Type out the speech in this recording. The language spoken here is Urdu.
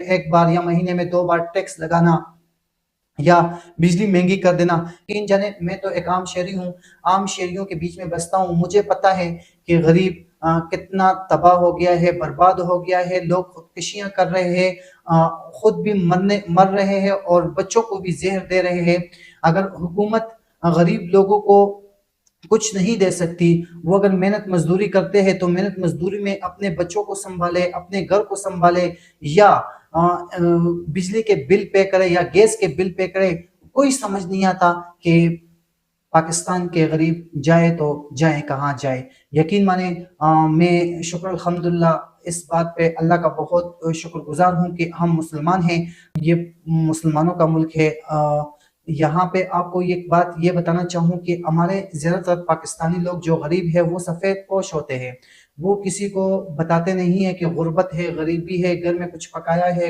ایک بار یا مہینے میں 2 بار ٹیکس لگانا یا بجلی مہنگی کر دینا. ان جانے میں تو ایک عام شہری ہوں، عام شہریوں کے بیچ میں بستا ہوں. مجھے پتا ہے کہ غریب کتنا تباہ ہو گیا ہے، برباد ہو گیا ہے. لوگ خودکشیاں کر رہے ہیں، خود بھی مر رہے ہیں اور بچوں کو بھی زہر دے رہے ہیں. اگر حکومت غریب لوگوں کو کچھ نہیں دے سکتی، وہ اگر محنت مزدوری کرتے ہیں تو محنت مزدوری میں اپنے بچوں کو سنبھالے، اپنے گھر کو سنبھالے، یا بجلی کے بل پے کرے یا گیس کے بل پے کرے. کوئی سمجھ نہیں آتا کہ پاکستان کے غریب جائے تو جائے کہاں جائے. یقین مانے میں شکر الحمدللہ اس بات پہ اللہ کا بہت شکر گزار ہوں کہ ہم مسلمان ہیں، یہ مسلمانوں کا ملک ہے. یہاں پہ آپ کو ایک بات یہ بتانا چاہوں کہ ہمارے زیادہ تر پاکستانی لوگ جو غریب ہے وہ سفید پوش ہوتے ہیں. وہ کسی کو بتاتے نہیں ہے کہ غربت ہے، غریبی ہے، گھر میں کچھ پکایا ہے